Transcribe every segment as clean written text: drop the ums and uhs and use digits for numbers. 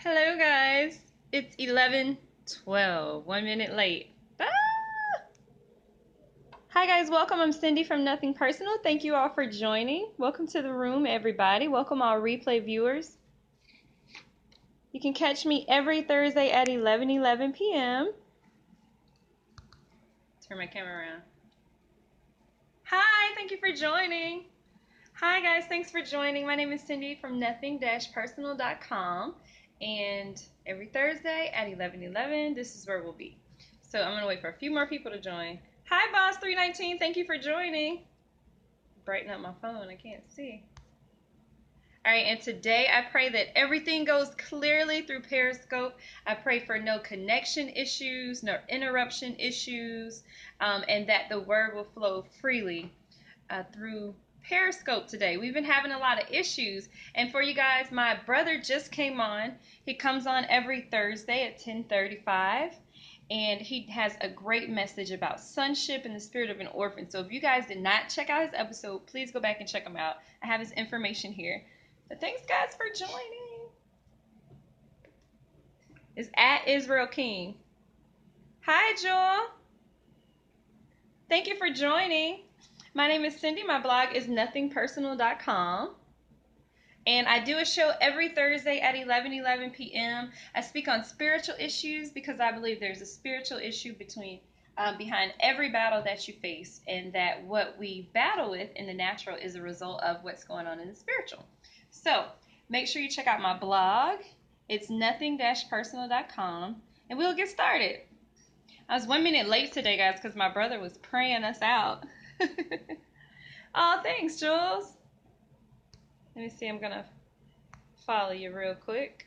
Hello guys, it's 11:12, 1 minute late. Ah! Hi guys, welcome. I'm Cindy from Nothing Personal. Thank you all for joining. Welcome to the room, everybody. Welcome all replay viewers. You can catch me every Thursday at 11 p.m. Turn my camera around. Hi, thank you for joining. Hi guys, thanks for joining. My name is Cindy from nothing-personal.com, and every Thursday at 11, this is where we'll be. So I'm gonna wait for a few more people to join. Hi Boss 319, thank you for joining. Brighten up my phone, I can't see. All right, and today I pray that everything goes clearly through Periscope. I pray for no connection issues, no interruption issues, and that the word will flow freely through Periscope today. We've been having a lot of issues, and for you guys, my brother just came on. He comes on every Thursday at 10:35, and he has a great message about sonship and the spirit of an orphan. So if you guys did not check out his episode, please go back and check him out. I have his information here. But thanks guys for joining. It's at Israel King. Hi Joel. Thank you for joining. My name is Cindy. My blog is nothingpersonal.com. And I do a show every Thursday at 11 p.m. I speak on spiritual issues because I believe there's a spiritual issue behind every battle that you face, and that what we battle with in the natural is a result of what's going on in the spiritual. So make sure you check out my blog. It's nothing-personal.com, and we'll get started. I was 1 minute late today, guys, because my brother was praying us out. Oh, thanks, Jules. Let me see. I'm going to follow you real quick.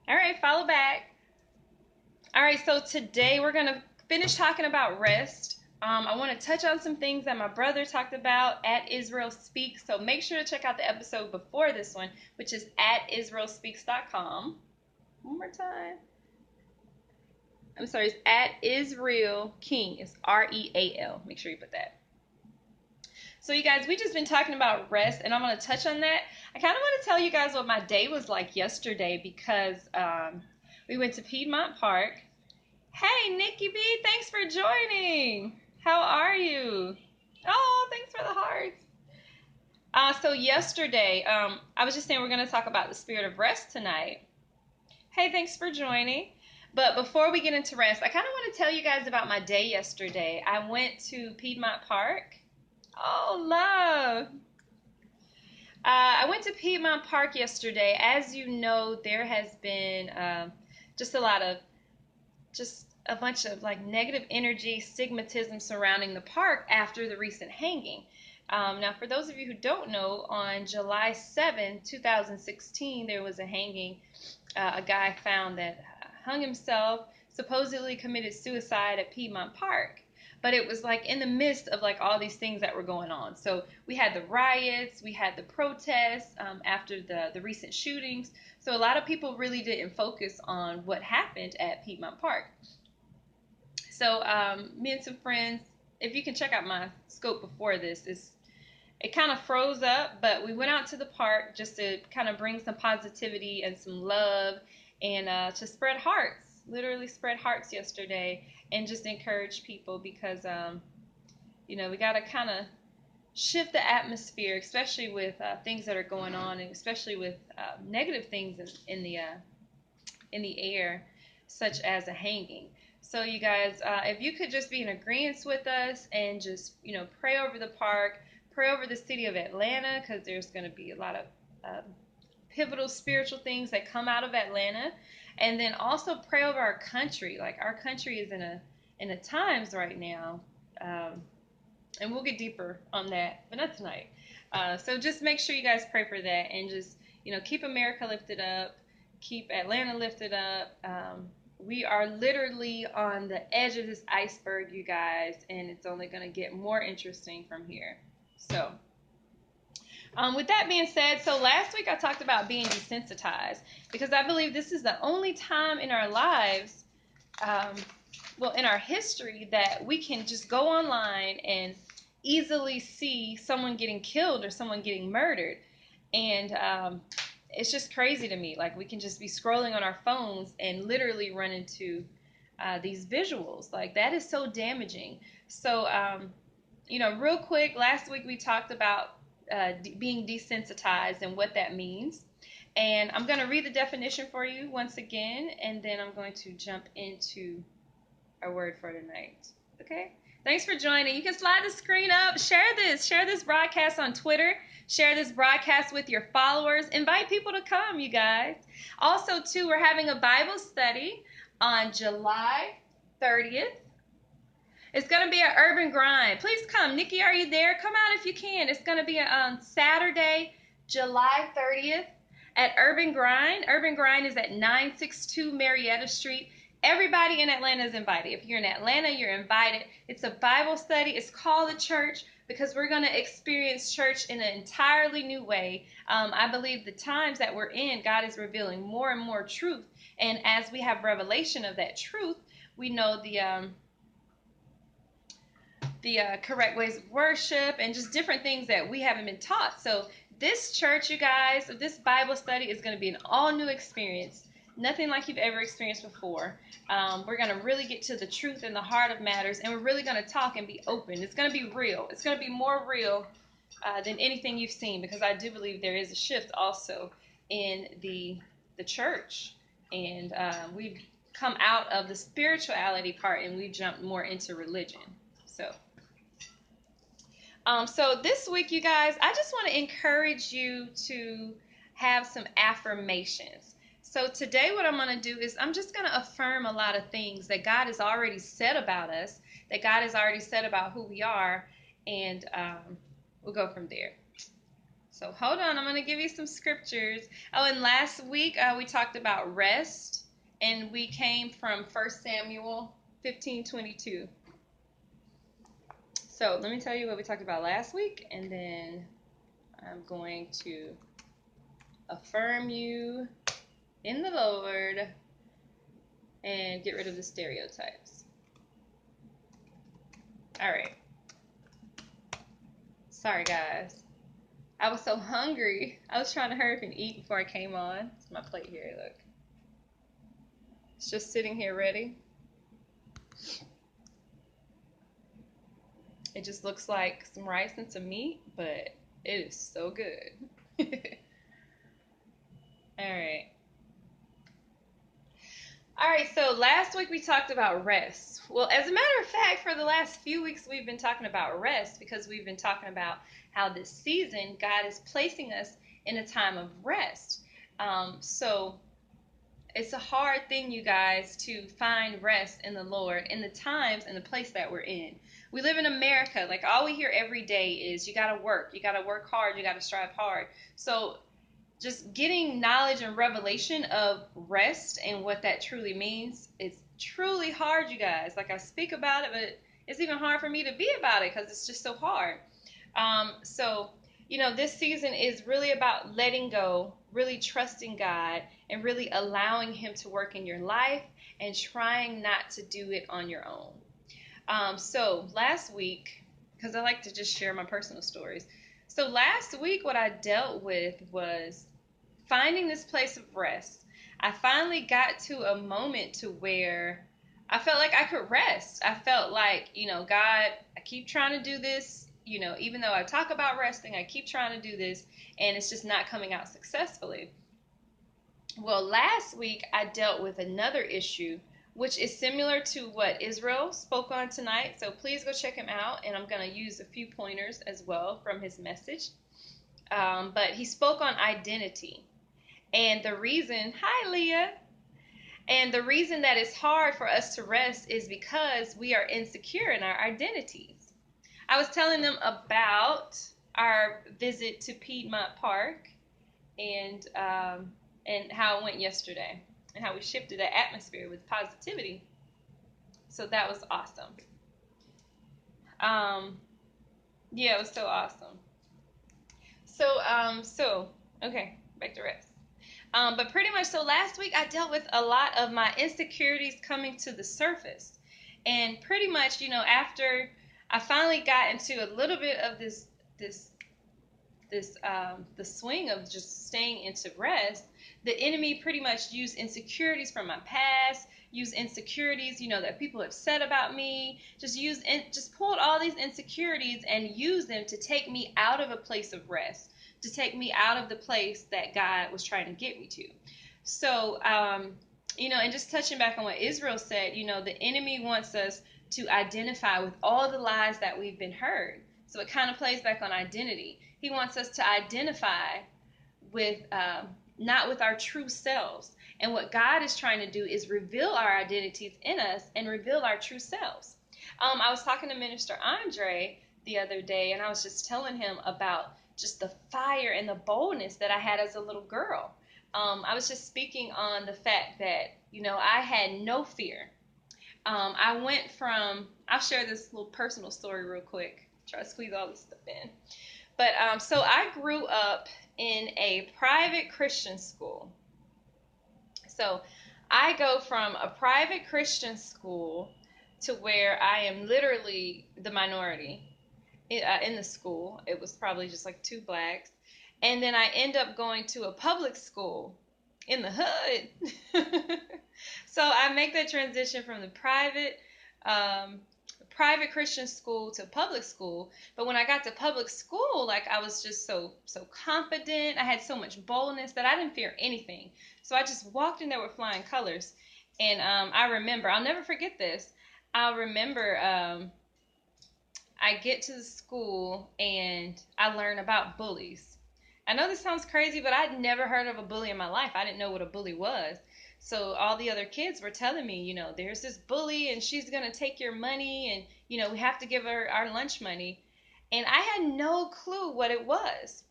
All right, follow back. All right, so today we're going to finish talking about rest. I want to touch on some things that my brother talked about at Israel Speaks. So make sure to check out the episode before this one, which is at israelspeaks.com. One more time. I'm sorry, it's at Israel King. It's REAL. Make sure you put that. So you guys, we just been talking about rest, and I'm going to touch on that. I kind of want to tell you guys what my day was like yesterday, because we went to Piedmont Park. Hey, Nikki B, thanks for joining. How are you? Oh, thanks for the hearts. So yesterday, I was just saying we're going to talk about the spirit of rest tonight. Hey, thanks for joining. But before we get into rest, I kind of want to tell you guys about my day yesterday. I went to Piedmont Park. Oh, love. I went to Piedmont Park yesterday. As you know, there has been just a bunch of like negative energy, stigmatism surrounding the park after the recent hanging. Now, for those of you who don't know, on July 7, 2016, there was a hanging. A guy found that hung himself, supposedly committed suicide at Piedmont Park. But it was like in the midst of like all these things that were going on. So we had the riots, we had the protests after the recent shootings. So a lot of people really didn't focus on what happened at Piedmont Park. So me and some friends, if you can check out my scope before this, it kind of froze up, but we went out to the park just to kind of bring some positivity and some love, and to spread hearts, literally spread hearts yesterday, and just encourage people, because we got to kind of shift the atmosphere, especially with things that are going on, and especially with negative things in the air, such as a hanging. So you guys, if you could just be in agreement with us and just pray over the park, pray over the city of Atlanta, because there's going to be a lot of pivotal spiritual things that come out of Atlanta. And then also pray over our country. Like, our country is in a times right now, and we'll get deeper on that, but not tonight. So just make sure you guys pray for that, and just keep America lifted up, keep Atlanta lifted up. We are literally on the edge of this iceberg, you guys, and it's only going to get more interesting from here. So with that being said, so last week I talked about being desensitized, because I believe this is the only time in our lives, in our history, that we can just go online and easily see someone getting killed or someone getting murdered. And it's just crazy to me. Like, we can just be scrolling on our phones and literally run into these visuals. Like, that is so damaging. So, real quick, last week we talked about being desensitized and what that means. And I'm going to read the definition for you once again, and then I'm going to jump into our word for tonight. Okay? Thanks for joining. You can slide the screen up. Share this broadcast on Twitter. Share this broadcast with your followers. Invite people to come, you guys. Also, too, we're having a Bible study on July 30th. It's going to be an Urban Grind. Please come. Nikki, are you there? Come out if you can. It's going to be on Saturday, July 30th at Urban Grind. Urban Grind is at 962 Marietta Street. Everybody in Atlanta is invited. If you're in Atlanta, you're invited. It's a Bible study. It's called a church because we're going to experience church in an entirely new way. I believe the times that we're in, God is revealing more and more truth. And as we have revelation of that truth, we know the correct ways of worship and just different things that we haven't been taught. So this church, you guys, this Bible study is going to be an all new experience. Nothing like you've ever experienced before. We're going to really get to the truth and the heart of matters, and we're really going to talk and be open. It's going to be real. It's going to be more real than anything you've seen, because I do believe there is a shift also in the church. And we've come out of the spirituality part, and we've jumped more into religion. So this week, you guys, I just want to encourage you to have some affirmations. So today what I'm going to do is I'm just going to affirm a lot of things that God has already said about us, that God has already said about who we are, and we'll go from there. So hold on, I'm going to give you some scriptures. Oh, and last week we talked about rest, and we came from 1 Samuel 15:22. So let me tell you what we talked about last week, and then I'm going to affirm you in the Lord and get rid of the stereotypes. All right. Sorry, guys. I was so hungry. I was trying to hurry up and eat before I came on. It's my plate here, look. It's just sitting here ready. It just looks like some rice and some meat, but it is so good. All right, so last week we talked about rest. Well, as a matter of fact, for the last few weeks we've been talking about rest because we've been talking about how this season God is placing us in a time of rest. So it's a hard thing, you guys, to find rest in the Lord in the times and the place that we're in. We live in America. Like, all we hear every day is you got to work hard, you got to strive hard. So just getting knowledge and revelation of rest and what that truly means, it's truly hard, you guys. Like, I speak about it, but it's even hard for me to be about it because it's just so hard. This season is really about letting go, really trusting God, and really allowing Him to work in your life and trying not to do it on your own. So last week, because I like to just share my personal stories. So last week, what I dealt with was finding this place of rest. I finally got to a moment to where I felt like I could rest. I felt like, God, I keep trying to do this. Even though I talk about resting, I keep trying to do this, and it's just not coming out successfully. Well, last week I dealt with another issue, which is similar to what Israel spoke on tonight. So please go check him out, and I'm going to use a few pointers as well from his message. But he spoke on identity. And the reason, hi Leah, and the reason that it's hard for us to rest is because we are insecure in our identities. I was telling them about our visit to Piedmont Park and how it went yesterday and how we shifted the atmosphere with positivity. So that was awesome. Yeah, it was so awesome. So okay, back to rest. But pretty much, so last week I dealt with a lot of my insecurities coming to the surface. And pretty much, after I finally got into a little bit of this the swing of just staying into rest, the enemy pretty much used insecurities from my past, used insecurities, that people have said about me, just pulled all these insecurities and used them to take me out of a place of rest, to take me out of the place that God was trying to get me to. So, and just touching back on what Israel said, the enemy wants us to identify with all the lies that we've been heard. So it kind of plays back on identity. He wants us to identify with not with our true selves. And what God is trying to do is reveal our identities in us and reveal our true selves. I was talking to Minister Andre the other day, and I was just telling him about just the fire and the boldness that I had as a little girl. I was just speaking on the fact that, I had no fear. I went from, I'll share this little personal story real quick. Try to squeeze all this stuff in. But so I grew up in a private Christian school. So I go from a private Christian school to where I am literally the minority in the school. It was probably just like 2 blacks. And then I end up going to a public school in the hood. So I make that transition from the private Christian school to public school. But when I got to public school, like, I was just so confident. I had so much boldness that I didn't fear anything. So I just walked in there with flying colors. And I remember, I'll never forget this. I'll remember I get to the school and I learn about bullies. I know this sounds crazy, but I'd never heard of a bully in my life. I didn't know what a bully was. So all the other kids were telling me, there's this bully and she's going to take your money and, we have to give her our lunch money. And I had no clue what it was.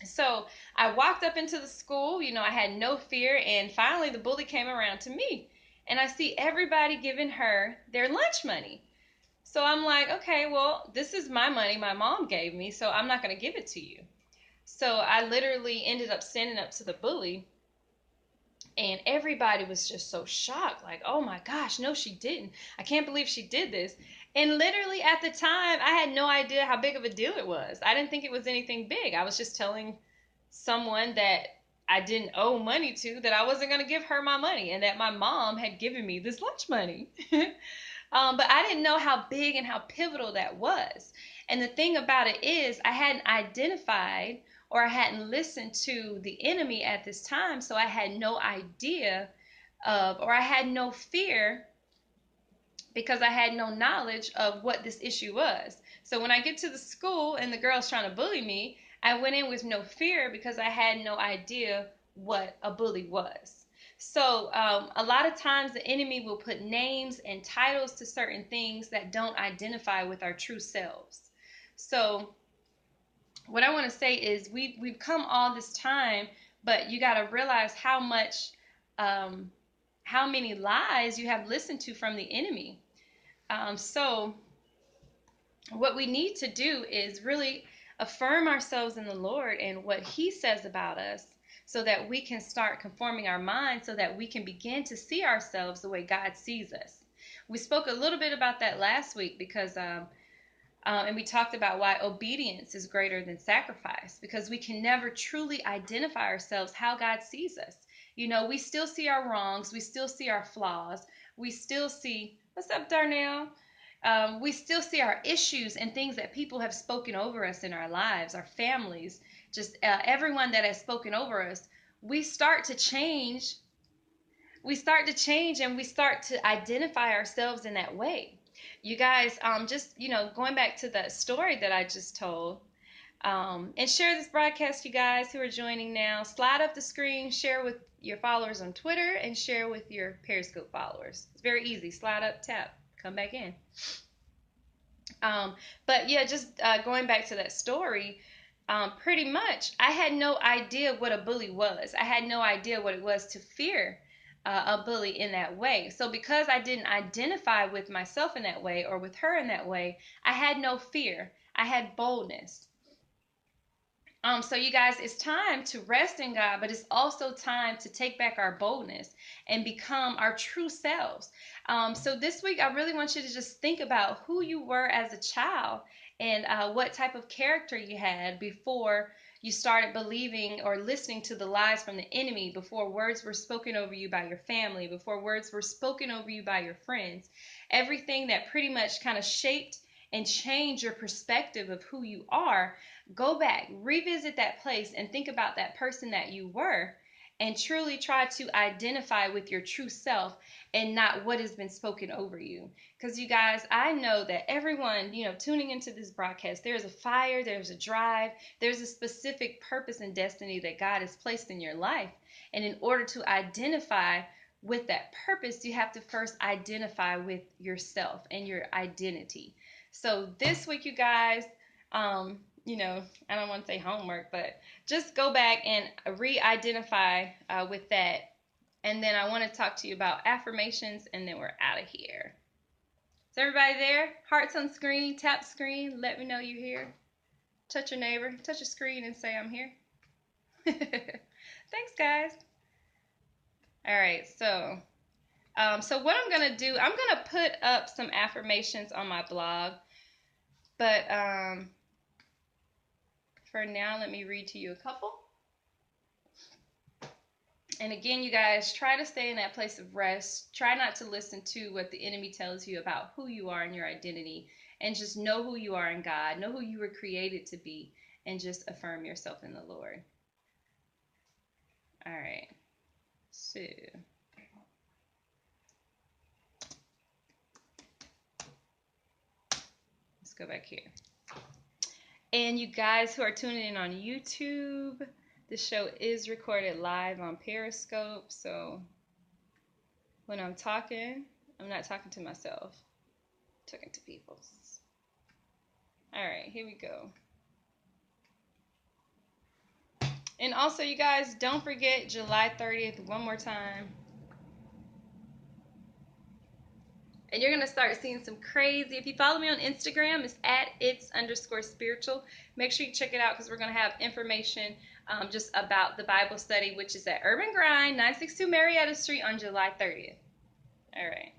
So I walked up into the school, I had no fear. And finally the bully came around to me and I see everybody giving her their lunch money. So I'm like, okay, well, this is my money my mom gave me, so I'm not going to give it to you. So I literally ended up standing up to the bully, and everybody was just so shocked, like, oh my gosh, no, she didn't. I can't believe she did this. And literally at the time, I had no idea how big of a deal it was. I didn't think it was anything big. I was just telling someone that I didn't owe money to that I wasn't going to give her my money and that my mom had given me this lunch money. But I didn't know how big and how pivotal that was. And the thing about it is I hadn't identified or I hadn't listened to the enemy at this time, so I had no idea or I had no fear because I had no knowledge of what this issue was. So when I get to the school and the girl's trying to bully me, I went in with no fear because I had no idea what a bully was. So a lot of times the enemy will put names and titles to certain things that don't identify with our true selves. So what I want to say is we've come all this time, but you got to realize how many lies you have listened to from the enemy. So what we need to do is really affirm ourselves in the Lord and what He says about us, so that we can start conforming our minds so that we can begin to see ourselves the way God sees us. We spoke a little bit about that last week because, and we talked about why obedience is greater than sacrifice, because we can never truly identify ourselves how God sees us. We still see our wrongs. We still see our flaws. We still see, what's up, Darnell? We still see our issues and things that people have spoken over us in our lives, our families, just everyone that has spoken over us. We start to change and we start to identify ourselves in that way. You guys, just, going back to the story that I just told, and share this broadcast, you guys who are joining now. Slide up the screen, share with your followers on Twitter, and share with your Periscope followers. It's very easy. Slide up, tap, come back in. But yeah, just going back to that story, pretty much I had no idea what a bully was. I had no idea what it was to fear a bully in that way. So because I didn't identify with myself in that way or with her in that way, I had no fear. I had boldness. So you guys, it's time to rest in God, but it's also time to take back our boldness and become our true selves. So this week, I really want you to just think about who you were as a child and what type of character you had before you started believing or listening to the lies from the enemy, before words were spoken over you by your family, before words were spoken over you by your friends. Everything that pretty much kind of shaped and changed your perspective of who you are. Go back, revisit that place, and think about that person that you were, and truly try to identify with your true self and not what has been spoken over you. Because you guys, I know that everyone, tuning into this broadcast, there's a fire, there's a drive, there's a specific purpose and destiny that God has placed in your life. And in order to identify with that purpose, you have to first identify with yourself and your identity. So this week, you guys, I don't want to say homework, but just go back and re-identify with that. And then I want to talk to you about affirmations, and then we're out of here. Is everybody there? Hearts on screen, tap screen, let me know you're here. Touch your neighbor, touch your screen and say I'm here. Thanks, guys. All right, so what I'm going to do, I'm going to put up some affirmations on my blog. But for now, let me read to you a couple. And again, you guys, try to stay in that place of rest. Try not to listen to what the enemy tells you about who you are and your identity. And just know who you are in God. Know who you were created to be. And just affirm yourself in the Lord. All right. So let's go back here. And you guys who are tuning in on YouTube, the show is recorded live on Periscope. So when I'm talking, I'm not talking to myself. I'm talking to people. All right, here we go. And also, you guys, don't forget July 30th one more time. And you're going to start seeing some crazy. If you follow me on Instagram, it's at its_spiritual. Make sure you check it out because we're going to have information just about the Bible study, which is at Urban Grind, 962 Marietta Street on July 30th. All right.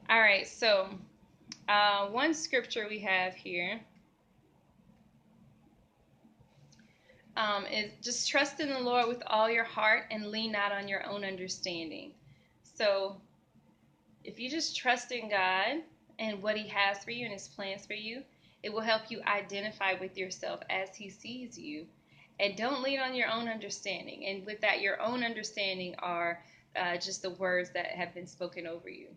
All right, so one scripture we have here is just trust in the Lord with all your heart and lean not on your own understanding. So if you just trust in God and what He has for you and His plans for you, it will help you identify with yourself as He sees you. And don't lean on your own understanding. And with that, your own understanding are just the words that have been spoken over you.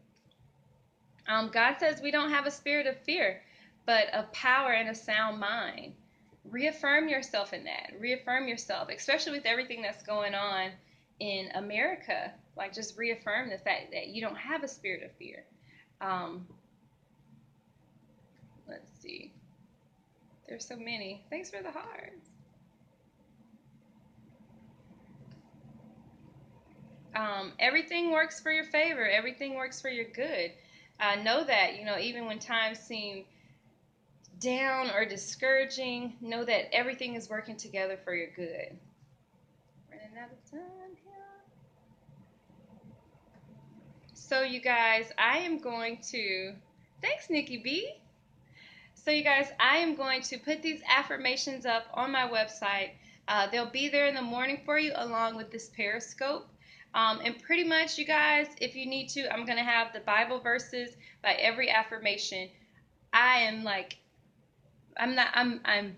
God says we don't have a spirit of fear, but of power and a sound mind. Reaffirm yourself in that. Reaffirm yourself, especially with everything that's going on in America. Like, just reaffirm the fact that you don't have a spirit of fear. Let's see. There's so many. Thanks for the hearts. Everything works for your favor. Everything works for your good. Know that, even when times seem down or discouraging, know that everything is working together for your good. Running out of time here. So you guys, I am going to, thanks Nikki B. So you guys, I am going to put these affirmations up on my website. They'll be there in the morning for you along with this Periscope. And pretty much, you guys, if you need to, I'm going to have the Bible verses by every affirmation. I'm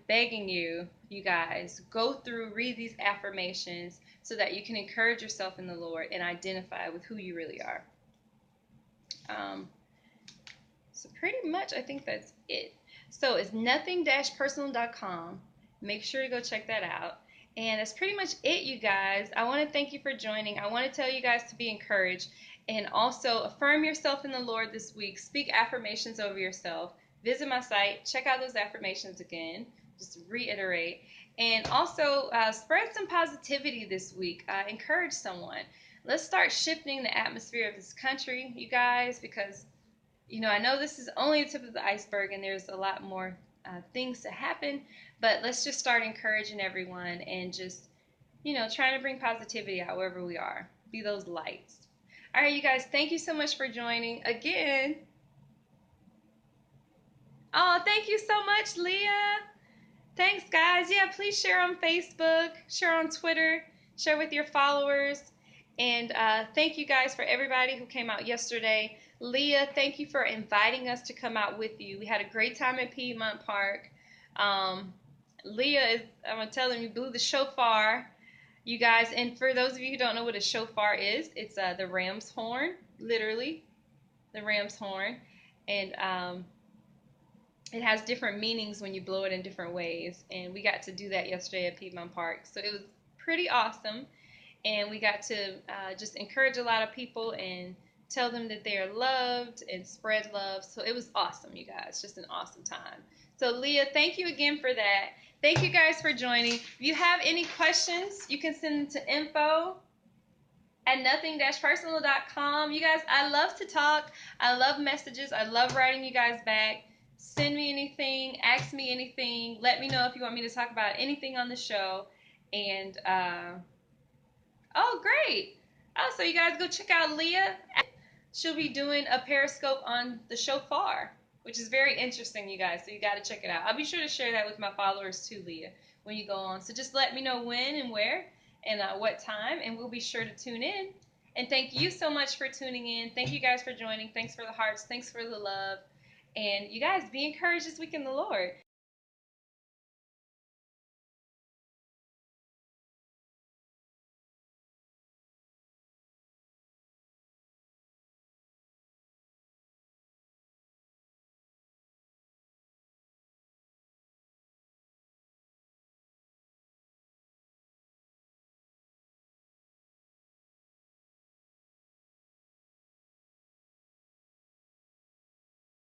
begging you, you guys, go through, read these affirmations so that you can encourage yourself in the Lord and identify with who you really are. So pretty much, I think that's it. So it's nothing-personal.com. Make sure to go check that out. And that's pretty much it, you guys. I want to thank you for joining. I want to tell you guys to be encouraged. And also, affirm yourself in the Lord this week. Speak affirmations over yourself. Visit my site. Check out those affirmations again. Just reiterate. And also, spread some positivity this week. Encourage someone. Let's start shifting the atmosphere of this country, you guys, because I know this is only the tip of the iceberg and there's a lot more things to happen, but let's just start encouraging everyone and just, trying to bring positivity out wherever we are. Be those lights. All right, you guys, thank you so much for joining again. Oh, thank you so much, Leah. Thanks, guys. Yeah, please share on Facebook, share on Twitter, share with your followers. And thank you guys for everybody who came out yesterday. Leah, thank you for inviting us to come out with you. We had a great time at Piedmont Park. Um, Leah is, I'm going to tell them, you blew the shofar, you guys. And for those of you who don't know what a shofar is, it's the ram's horn, literally, the ram's horn. And it has different meanings when you blow it in different ways. And we got to do that yesterday at Piedmont Park. So it was pretty awesome. And we got to just encourage a lot of people and tell them that they are loved and spread love. So it was awesome, you guys. Just an awesome time. So, Leah, thank you again for that. Thank you guys for joining. If you have any questions, you can send them to info@nothing-personal.com. You guys, I love to talk. I love messages. I love writing you guys back. Send me anything. Ask me anything. Let me know if you want me to talk about anything on the show. And, oh, great. Oh, so you guys go check out Leah. She'll be doing a Periscope on the shofar, which is very interesting, you guys. So you got to check it out. I'll be sure to share that with my followers too, Leah, when you go on. So just let me know when and where and what time, and we'll be sure to tune in. And thank you so much for tuning in. Thank you guys for joining. Thanks for the hearts. Thanks for the love. And you guys, be encouraged this week in the Lord.